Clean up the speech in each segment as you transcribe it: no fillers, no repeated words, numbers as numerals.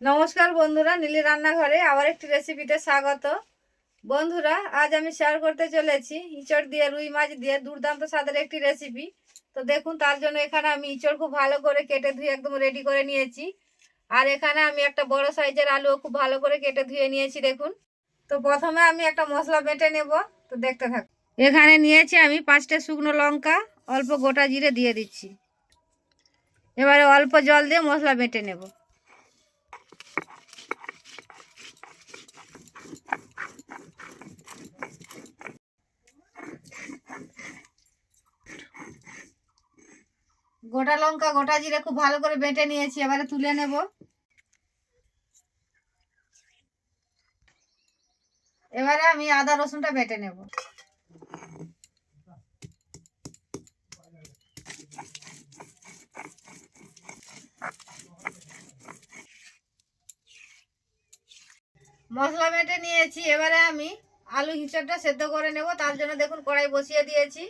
নমস্কার বন্ধুরা, নীলি রান্নাঘরে আবার একটি রেসিপিতে স্বাগত। বন্ধুরা, আজ আমি শেয়ার করতে চলেছি ইঁচড় দিয়ে রুই মাছ দিয়ে দুর্দান্ত স্বাদের একটি রেসিপি। তো দেখুন, তার জন্য এখানে আমি ইঁচড় খুব ভালো করে কেটে ধুয়ে একদম রেডি করে নিয়েছি। আর এখানে আমি একটা বড় সাইজের আলুও খুব ভালো করে কেটে ধুয়ে নিয়েছি দেখুন। তো প্রথমে আমি একটা মশলা বেটে নেব, তো দেখতে থাকুন। এখানে নিয়েছি আমি 5টা শুকনো লঙ্কা, অল্প গোটা জিরে দিয়ে দিচ্ছি। এবারে অল্প জল দিয়ে মশলা বেটে নেব। গোটা লঙ্কা গোটা জিরে খুব ভালো করে বেটে নিয়েছি, এবারে তুলে নেব। এবারে আমি আদা রসুনটা বেটে নেব। মশলা বেটে নিয়েছি, এবারে আমি আলু হিঁচড়টা সেদ্ধ করে নেব। তার জন্য দেখুন কড়াই বসিয়ে দিয়েছি।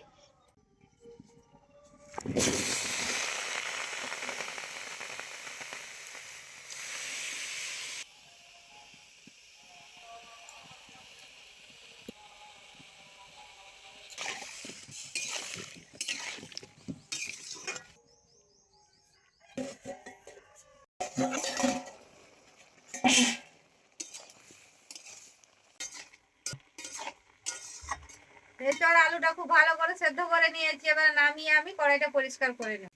এছাড়া আলুটা খুব ভালো করে সেদ্ধ করে নিয়েছি, এবারে নামিয়ে আমি কড়াইটা পরিষ্কার করে নেব।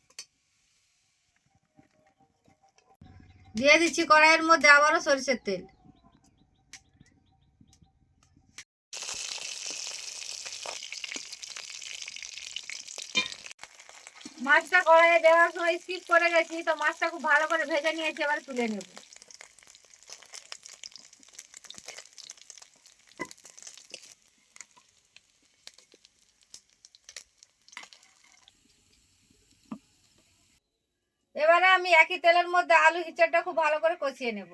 দিয়ে দিচ্ছি কড়াইয়ের মধ্যে আবারও সরষের তেল। মাছটা কড়াইয়ে দেওয়ার সময় স্কিপ করে গেছি, তো মাছটা খুব ভালো করে ভেজে নিয়েছি, এবারে তুলে নেব। এবারে আমি একই তেলের মধ্যে আলু হিঁচড়টা খুব ভালো করে কষিয়ে নেব।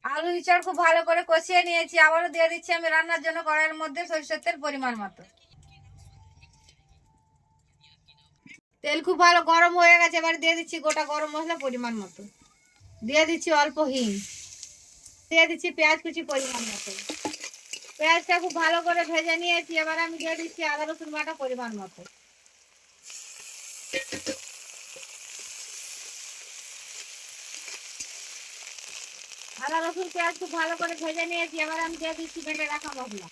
আলু ইঁচড় খুব ভালো করে কষিয়ে নিয়েছি, আবারও দিয়ে দিচ্ছি আমি রান্নার জন্য কড়াইয়ের মধ্যে সরষের তেল পরিমাণ মতো। তেল খুব ভালো গরম হয়ে গেছে, এবার দিয়ে দিচ্ছি গোটা গরম মশলা পরিমাণ মতো। দিয়ে দিচ্ছি অল্প হিং। দিয়ে দিচ্ছি পেঁয়াজ কুচি পরিমাণ মতো। পেঁয়াজটা খুব ভালো করে ভেজে নিয়েছি, এবার আমি দিয়ে দিচ্ছি আদা রসুন বাটা পরিমাণ মতো। আদা রসুন পেঁয়াজ খুব ভালো করে ভেজে নিয়েছি, এবার আমি দিয়ে দিচ্ছি বেটে রাখা মশলা।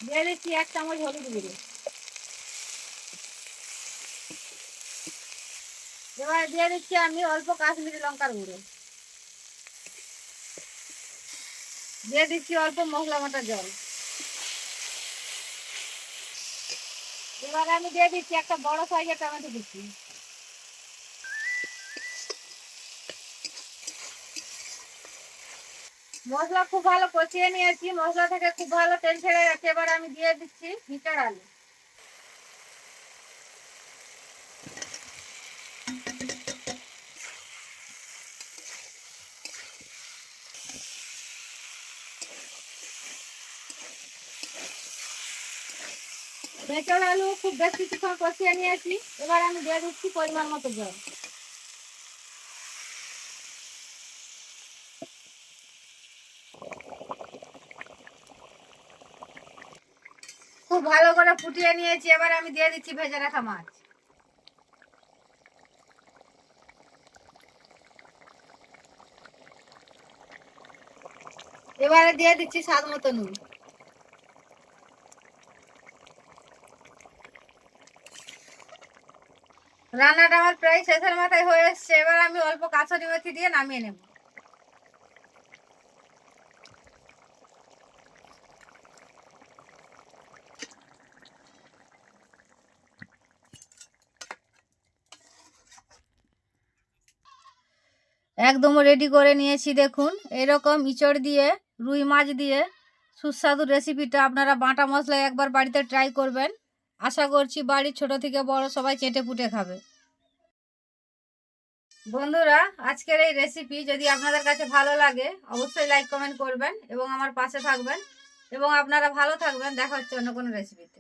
দিয়ে দিচ্ছি 1 চামচ হলুদ গুঁড়ো। এবার দিয়ে দিচ্ছি আমি অল্প কাশ্মীরি লঙ্কার গুঁড়ো। দিয়ে দিচ্ছি অল্প মশলা বাটা জল। এবার আমি দিয়ে দিচ্ছি একটা বড় সাইজের টমেটো কুচি। মশলা খুব ভালো কষিয়ে নিয়েছি, মশলা থেকে খুব ভালো তেল ছেড়ে গেছে, এবার আমি দিয়ে দিচ্ছি ইঁচড় আলু। ইঁচড় আলু খুব বেশ কিছুক্ষণ কষিয়ে নিয়েছি, এবার আমি দিয়ে দিচ্ছি পরিমাণ মতো জল। খুব ভালো করে ফুটিয়ে নিয়েছি, এবার আমি দিয়ে দিচ্ছি ভেজে রাখা মাছ। এবারে দিয়ে দিচ্ছি স্বাদ মতো নুন। রান্নাটা আমার প্রায় শেষের মাথায় হয়ে এসছে, এবার আমি অল্প কাঁচুরি মেথি দিয়ে নামিয়ে নেব। একদম রেডি করে নিয়েছি দেখুন। এরকম ইঁচড় দিয়ে রুই মাছ দিয়ে সুস্বাদু রেসিপিটা আপনারা বাটা মশলায় একবার বাড়িতে ট্রাই করবেন। আশা করছি বাড়ির ছোট থেকে বড় সবাই চেটে পুটে খাবে। বন্ধুরা, আজকের এই রেসিপি যদি আপনাদের কাছে ভালো লাগে অবশ্যই লাইক কমেন্ট করবেন এবং আমার পাশে থাকবেন এবং আপনারা ভালো থাকবেন। দেখা হচ্ছে অন্য কোনো রেসিপিতে।